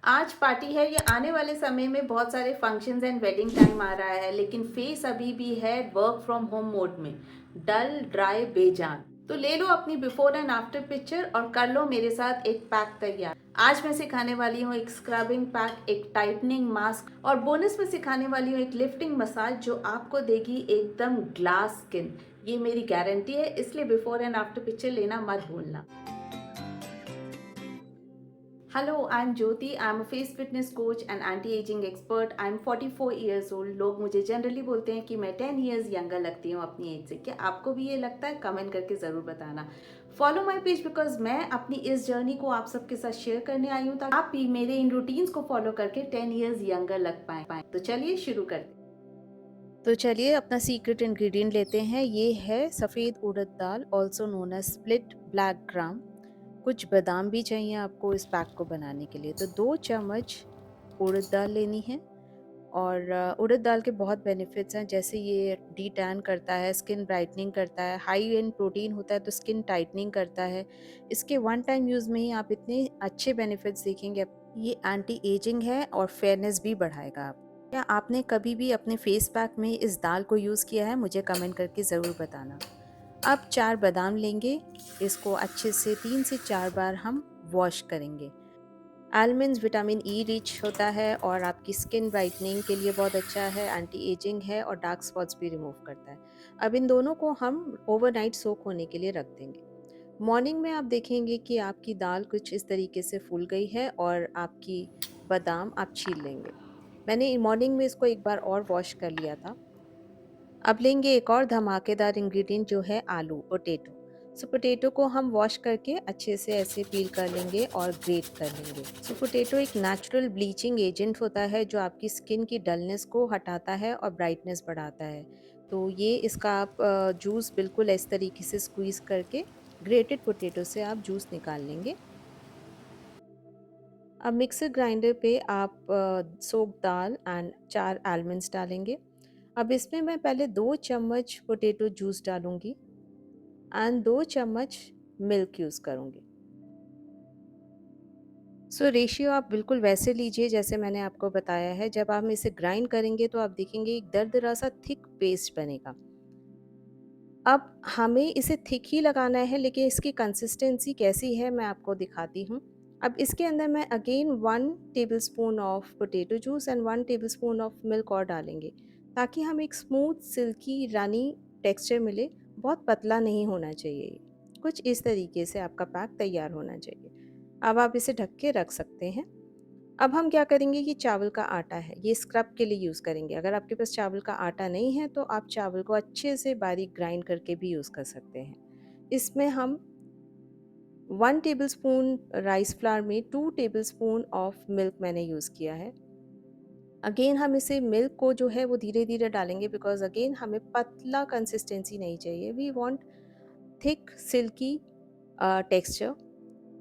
आज पार्टी है, ये आने वाले समय में बहुत सारे फंक्शंस एंड वेडिंग टाइम आ रहा है, लेकिन फेस अभी भी है वर्क फ्रॉम होम मोड में, डल ड्राई बेजान। तो ले लो अपनी बिफोर एंड आफ्टर पिक्चर और कर लो मेरे साथ एक पैक तैयार। आज मैं सिखाने वाली हूँ एक स्क्रबिंग पैक, एक टाइटनिंग मास्क और बोनस में सिखाने वाली हूँ एक लिफ्टिंग मसाज जो आपको देगी एकदम ग्लास स्किन। ये मेरी गारंटी है, इसलिए बिफोर एंड आफ्टर पिक्चर लेना मत भूलना। Hello, I'm Jyoti. I'm a face fitness coach and anti-aging expert. I'm 44 years old. लोग मुझे जनरली बोलते हैं कि मैं 10 years younger लगती हूँ अपनी एज से। क्या आपको भी ये लगता है? कमेंट करके ज़रूर बताना। फॉलो माई पेज बिकॉज मैं अपनी इस जर्नी को आप सबके साथ शेयर करने आई हूँ ताकि आप भी मेरे इन रूटीन्स को फॉलो करके 10 years younger लग पाए। तो चलिए शुरू करते हैं। तो चलिए अपना सीक्रेट इंग्रेडिएंट लेते हैं। ये है सफ़ेद उड़द दाल, also known as split black gram. कुछ बादाम भी चाहिए आपको इस पैक को बनाने के लिए। तो 2 चम्मच उड़द दाल लेनी है। और उड़द दाल के बहुत बेनिफिट्स हैं, जैसे ये डी टैन करता है, स्किन ब्राइटनिंग करता है, हाई इन प्रोटीन होता है तो स्किन टाइटनिंग करता है। इसके वन टाइम यूज़ में ही आप इतने अच्छे बेनिफिट्स देखेंगे। ये एंटी एजिंग है और फेयरनेस भी बढ़ाएगा आप। क्या आपने कभी भी अपने फेस पैक में इस दाल को यूज़ किया है? मुझे कमेंट करके ज़रूर बताना। अब 4 बादाम लेंगे, इसको अच्छे से 3 से 4 बार हम वॉश करेंगे। आलमंड्स विटामिन ई रिच होता है और आपकी स्किन ब्राइटनिंग के लिए बहुत अच्छा है, एंटी एजिंग है और डार्क स्पॉट्स भी रिमूव करता है। अब इन दोनों को हम ओवरनाइट सोक होने के लिए रख देंगे। मॉर्निंग में आप देखेंगे कि आपकी दाल कुछ इस तरीके से फूल गई है और आपकी बादाम आप छील लेंगे। मैंने मॉर्निंग में इसको एक बार और वॉश कर लिया था। अब लेंगे एक और धमाकेदार इंग्रेडिएंट जो है आलू, पोटैटो। सो पोटैटो को हम वॉश करके अच्छे से ऐसे पील कर लेंगे और ग्रेट कर लेंगे। सो पोटैटो एक नेचुरल ब्लीचिंग एजेंट होता है जो आपकी स्किन की डलनेस को हटाता है और ब्राइटनेस बढ़ाता है। तो ये इसका आप जूस बिल्कुल इस तरीके से स्क्वीज़ करके ग्रेटेड पोटैटो से आप जूस निकाल लेंगे। अब मिक्सर ग्राइंडर पे आप सोक्ड दाल एंड 4 आलमंड्स डालेंगे। अब इसमें मैं पहले 2 चम्मच पोटैटो जूस डालूँगी एंड 2 चम्मच मिल्क यूज़ करूँगी। सो रेशियो आप बिल्कुल वैसे लीजिए जैसे मैंने आपको बताया है। जब हम इसे ग्राइंड करेंगे तो आप देखेंगे एक दरदरा सा थिक पेस्ट बनेगा। अब हमें इसे थिक ही लगाना है, लेकिन इसकी कंसिस्टेंसी कैसी है मैं आपको दिखाती हूँ। अब इसके अंदर मैं again 1 tablespoon of potato juice and 1 tablespoon of milk और डालेंगे, ताकि हमें एक स्मूथ सिल्की रनी टेक्सचर मिले। बहुत पतला नहीं होना चाहिए ये। कुछ इस तरीके से आपका पैक तैयार होना चाहिए। अब आप इसे ढक के रख सकते हैं। अब हम क्या करेंगे कि चावल का आटा है, ये स्क्रब के लिए यूज़ करेंगे। अगर आपके पास चावल का आटा नहीं है तो आप चावल को अच्छे से बारीक ग्राइंड करके भी यूज़ कर सकते हैं। इसमें हम 1 टेबलस्पून राइस फ्लावर में 2 टेबलस्पून ऑफ मिल्क मैंने यूज़ किया है। अगेन हम इसे मिल्क को जो है वो धीरे-धीरे डालेंगे, बिकॉज़ अगेन हमें पतला कंसिस्टेंसी नहीं चाहिए। We want thick silky texture,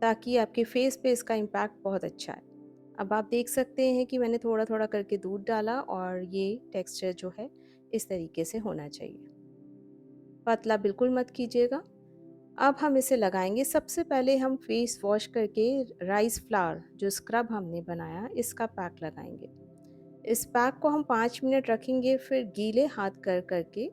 ताकि आपके फेस पे इसका इम्पैक्ट बहुत अच्छा है। अब आप देख सकते हैं कि मैंने थोड़ा-थोड़ा करके दूध डाला और ये टेक्सचर जो है इस तरीके से होना चाहिए। पतला बिल्कुल मत कीजिएगा। अब हम इसे लगाएँगे। सबसे पहले हम फेस वॉश करके राइस फ्लावर जो स्क्रब हमने बनाया इसका पैक लगाएँगे। इस पैक को हम 5 मिनट रखेंगे, फिर गीले हाथ कर के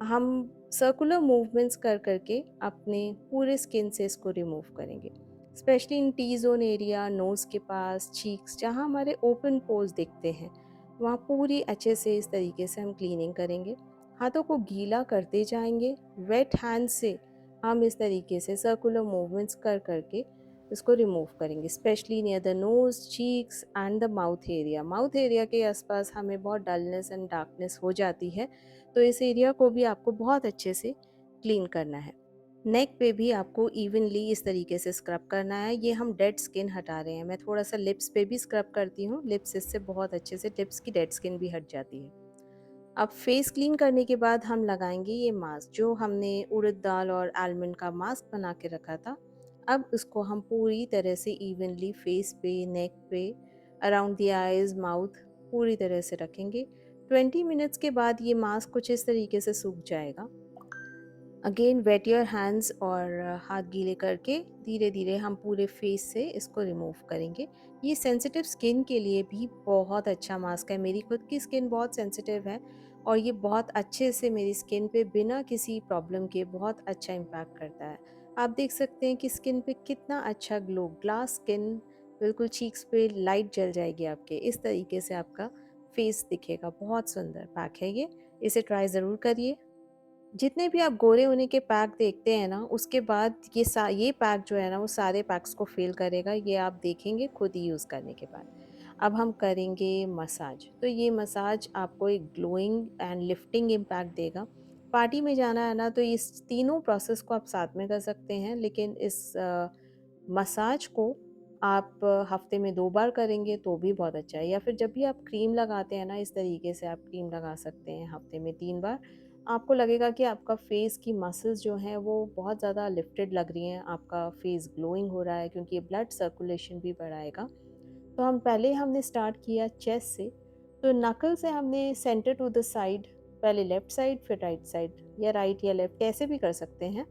हम सर्कुलर मूवमेंट्स कर के अपने पूरे स्किन से इसको रिमूव करेंगे। Specially in T zone area, nose के पास, चीक्स, जहाँ हमारे ओपन पोर्स दिखते हैं, वहाँ पूरी अच्छे से इस तरीके से हम क्लीनिंग करेंगे। हाथों को गीला करते जाएंगे। वेट हैंड से हम इस तरीके से सर्कुलर मूवमेंट्स कर के इसको रिमूव करेंगे, specially near the nose, cheeks and the mouth area. Mouth area के आसपास हमें बहुत डलनेस एंड डार्कनेस हो जाती है, तो इस एरिया को भी आपको बहुत अच्छे से क्लीन करना है। नेक पे भी आपको इवनली इस तरीके से स्क्रब करना है। ये हम डेड स्किन हटा रहे हैं। मैं थोड़ा सा लिप्स पे भी स्क्रब करती हूँ। लिप्स इससे बहुत अच्छे से लिप्स की डेड स्किन भी हट जाती है। अब फेस क्लीन करने के बाद हम लगाएंगे ये मास्क जो हमने उड़द दाल और आलमंड का मास्क बना के रखा था। अब उसको हम पूरी तरह से इवनली फेस पे, नेक पे, अराउंड द आईज, माउथ पूरी तरह से रखेंगे। 20 मिनट्स के बाद ये मास्क कुछ इस तरीके से सूख जाएगा। अगेन वेट योर हैंड्स और हाथ गीले करके धीरे धीरे हम पूरे फेस से इसको रिमूव करेंगे। ये सेंसिटिव स्किन के लिए भी बहुत अच्छा मास्क है। मेरी खुद की स्किन बहुत सेंसिटिव है और ये बहुत अच्छे से मेरी स्किन पे बिना किसी प्रॉब्लम के बहुत अच्छा इम्पैक्ट करता है। आप देख सकते हैं कि स्किन पे कितना अच्छा ग्लो, ग्लास स्किन, बिल्कुल चीक्स पे लाइट जल जाएगी आपके। इस तरीके से आपका फेस दिखेगा। बहुत सुंदर पैक है ये, इसे ट्राई ज़रूर करिए। जितने भी आप गोरे होने के पैक देखते हैं ना, उसके बाद ये पैक जो है ना, वो सारे पैक्स को फ़ेल करेगा, ये आप देखेंगे खुद ही यूज़ करने के बाद। अब हम करेंगे मसाज। तो ये मसाज आपको एक ग्लोइंग एंड लिफ्टिंग इम्पैक्ट देगा। पार्टी में जाना है ना, तो इस तीनों प्रोसेस को आप साथ में कर सकते हैं, लेकिन इस मसाज को आप हफ्ते में 2 बार करेंगे तो भी बहुत अच्छा है, या फिर जब भी आप क्रीम लगाते हैं ना, इस तरीके से आप क्रीम लगा सकते हैं हफ्ते में 3 बार। आपको लगेगा कि आपका फेस की मसल्स जो हैं वो बहुत ज़्यादा लिफ्टेड लग रही हैं, आपका फेस ग्लोइंग हो रहा है, क्योंकि ये ब्लड सर्कुलेशन भी बढ़ाएगा। तो हमने स्टार्ट किया चेस्ट से। तो नकल से हमने सेंटर टू द साइड, पहले लेफ्ट साइड फिर राइट साइड, या राइट या लेफ्ट कैसे भी कर सकते हैं।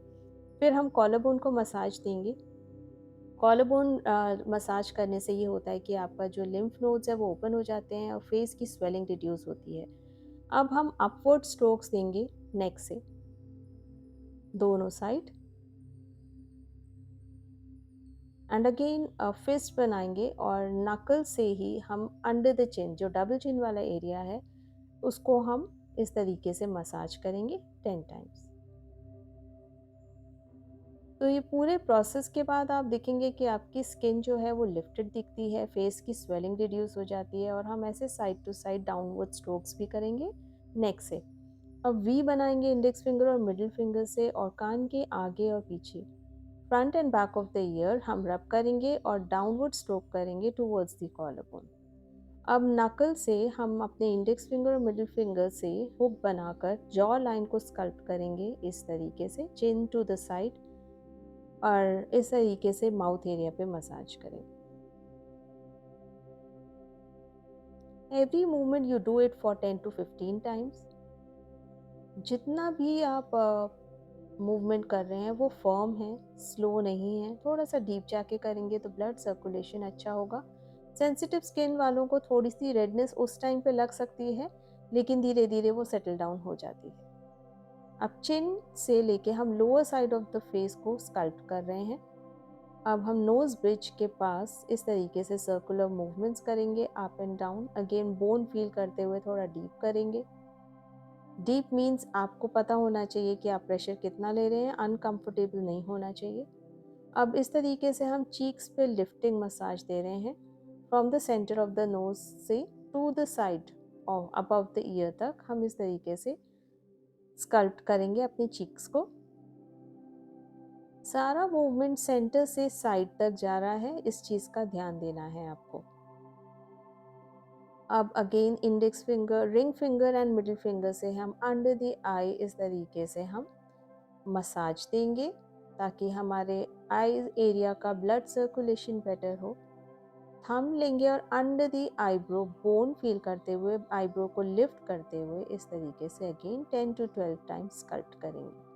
फिर हम कॉलर बोन को मसाज देंगे। कॉलर बोन मसाज करने से ये होता है कि आपका जो लिम्फ नोड्स है वो ओपन हो जाते हैं और फेस की स्वेलिंग रिड्यूस होती है। अब हम अपवर्ड स्ट्रोक्स देंगे नेक से, दोनों साइड, एंड अगेन फिस्ट बनाएंगे और नकल से ही हम अंडर द चिन, जो डबल चिन वाला एरिया है, उसको हम इस तरीके से मसाज करेंगे 10 टाइम्स। तो ये पूरे प्रोसेस के बाद आप देखेंगे कि आपकी स्किन जो है वो लिफ्टेड दिखती है, फेस की स्वेलिंग रिड्यूस हो जाती है, और हम ऐसे side to side downward strokes भी करेंगे नेक से। अब वी बनाएंगे इंडेक्स फिंगर और मिडिल फिंगर से, और कान के आगे और पीछे, front and back of the ear हम रब करेंगे और डाउनवर्ड स्ट्रोक करेंगे टुवर्ड्स द कॉलर बोन। अब नकल से हम अपने इंडेक्स फिंगर और मिडिल फिंगर से हुक बनाकर जॉ लाइन को स्कल्प्ट करेंगे इस तरीके से, चिन टू द साइड, और इस तरीके से माउथ एरिया पे मसाज करेंगे। Every movement you do it for 10 to 15 times. जितना भी आप मूवमेंट कर रहे हैं वो फर्म है, स्लो नहीं है। थोड़ा सा डीप जाके करेंगे तो ब्लड सर्कुलेशन अच्छा होगा। सेंसिटिव स्किन वालों को थोड़ी सी रेडनेस उस टाइम पे लग सकती है, लेकिन धीरे धीरे वो सेटल डाउन हो जाती है। अब चिन से लेके हम lower side of the face को स्कल्प्ट कर रहे हैं। अब हम नोज ब्रिज के पास इस तरीके से सर्कुलर मूवमेंट्स करेंगे, up and down. Again bone feel करते हुए थोड़ा डीप करेंगे। डीप मीन्स आपको पता होना चाहिए कि आप प्रेशर कितना ले रहे हैं, अनकंफर्टेबल नहीं होना चाहिए। अब इस तरीके से हम चीक्स पे लिफ्टिंग मसाज दे रहे हैं, from the centre of the nose से टू द साइड और अबव द ईयर तक हम इस तरीके से स्कल्प्ट करेंगे अपनी चीक्स को। सारा मूवमेंट सेंटर से साइड तक जा रहा है, इस चीज़ का ध्यान देना है आपको। अब again index finger, ring finger and middle finger से हम अंडर द आई इस तरीके से हम मसाज देंगे, ताकि हमारे आई एरिया का ब्लड सर्कुलेशन बेटर हो। थंब लेंगे और under the eyebrow bone feel करते हुए, आईब्रो को लिफ्ट करते हुए इस तरीके से अगेन 10 to 12 टाइम्स स्कल्प्ट करेंगे।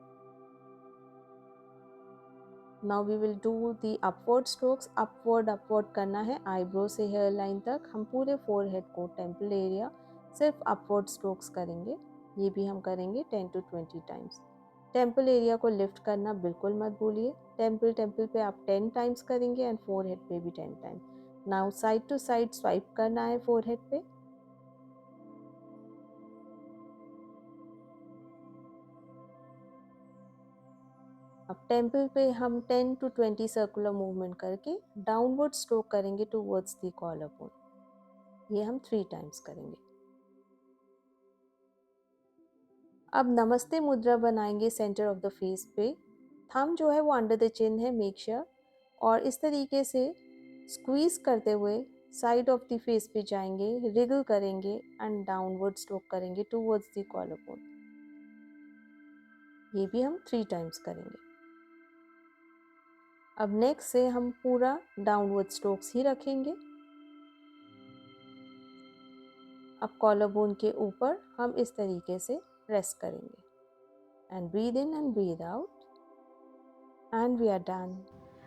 Now we will do the upward strokes. Upward करना है आईब्रो से हेयर लाइन तक। हम पूरे फोरहेड को, टेम्पल एरिया, सिर्फ अपवर्ड स्ट्रोक्स करेंगे। ये भी हम करेंगे 10 to 20 टाइम्स। टेम्पल एरिया को लिफ्ट करना बिल्कुल मत भूलिए। टेम्पल पे आप 10 टाइम्स करेंगे एंड फोरहेड पे भी 10 times. Now side to side swipe करना है फोरहेड पे। अब टेम्पल पे हम 10 to 20 सर्कुलर मूवमेंट करके डाउनवर्ड स्ट्रोक करेंगे टूवर्ड्स द कॉलर बोन। ये हम 3 टाइम्स करेंगे। अब नमस्ते मुद्रा बनाएंगे सेंटर ऑफ द फेस पे। थंब जो है वो अंडर द चिन है, मेक श्योर, और इस तरीके से स्क्वीज करते हुए साइड ऑफ द फेस पे जाएंगे, रिगल करेंगे एंड डाउनवर्ड स्ट्रोक करेंगे टूवर्ड्स द कॉलर बोन। ये भी हम 3 टाइम्स करेंगे। अब नेक्स्ट से हम पूरा डाउनवर्ड स्ट्रोक्स ही रखेंगे। अब कॉलर बोन के ऊपर हम इस तरीके से प्रेस करेंगे। And breathe in and breathe out and we are done.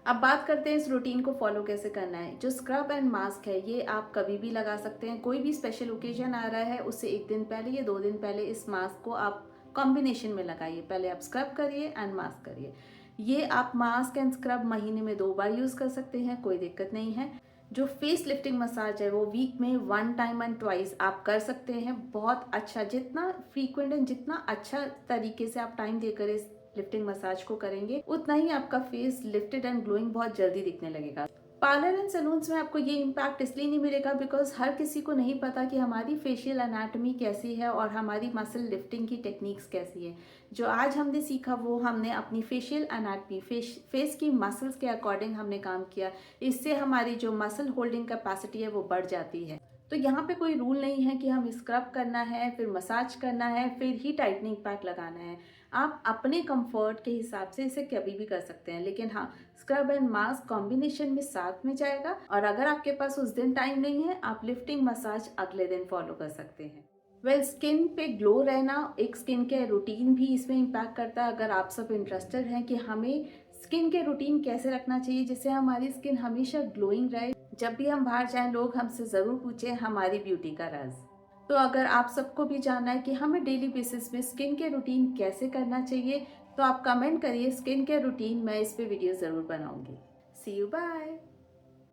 अब बात करते हैं इस रूटीन को फॉलो कैसे करना है। जो स्क्रब एंड मास्क है ये आप कभी भी लगा सकते हैं, कोई भी स्पेशल ओकेजन आ रहा है उससे एक दिन पहले या 2 दिन पहले इस मास्क को आप कॉम्बिनेशन में लगाइए। पहले आप स्क्रब करिए एंड मास्क करिए। ये आप मास्क एंड स्क्रब महीने में 2 बार यूज़ कर सकते हैं, कोई दिक्कत नहीं है। जो फेस लिफ्टिंग मसाज है वो वीक में 1 टाइम एंड ट्वाइस आप कर सकते हैं। बहुत अच्छा, जितना फ्रीक्वेंट एंड जितना अच्छा तरीके से आप टाइम देकर इस लिफ्टिंग मसाज को करेंगे उतना ही आपका फेस लिफ्टेड एंड ग्लोइंग बहुत जल्दी दिखने लगेगा। पार्लर एंड सैलून्स में आपको ये इम्पैक्ट इसलिए नहीं मिलेगा बिकॉज हर किसी को नहीं पता कि हमारी फेशियल एनाटॉमी कैसी है और हमारी मसल लिफ्टिंग की टेक्निक्स कैसी है। जो आज हमने सीखा वो हमने अपनी फेशियल एनाटॉमी फेस की मसल्स के अकॉर्डिंग हमने काम किया। इससे हमारी जो मसल होल्डिंग कैपेसिटी है वो बढ़ जाती है। तो यहाँ पे कोई रूल नहीं है कि हम स्क्रब करना है फिर मसाज करना है फिर ही टाइटनिंग पैक लगाना है। आप अपने कंफर्ट के हिसाब से इसे कभी भी कर सकते हैं, लेकिन हाँ, स्क्रब एंड मास्क कॉम्बिनेशन में साथ में जाएगा। और अगर आपके पास उस दिन टाइम नहीं है आप लिफ्टिंग मसाज अगले दिन फॉलो कर सकते हैं। वेल, स्किन पे ग्लो रहना एक स्किन केयर रूटीन भी इसमें इम्पैक्ट करता है। अगर आप सब इंटरेस्टेड हैं कि हमें स्किन केयर रूटीन कैसे रखना चाहिए जिससे हमारी स्किन हमेशा ग्लोइंग रहे, जब भी हम बाहर जाएं लोग हमसे ज़रूर पूछें हमारी ब्यूटी का राज। तो अगर आप सबको भी जानना है कि हमें डेली बेसिस में स्किन केयर रूटीन कैसे करना चाहिए तो आप कमेंट करिए स्किन केयर रूटीन, मैं इस पे वीडियो ज़रूर बनाऊंगी। सी यू, बाय।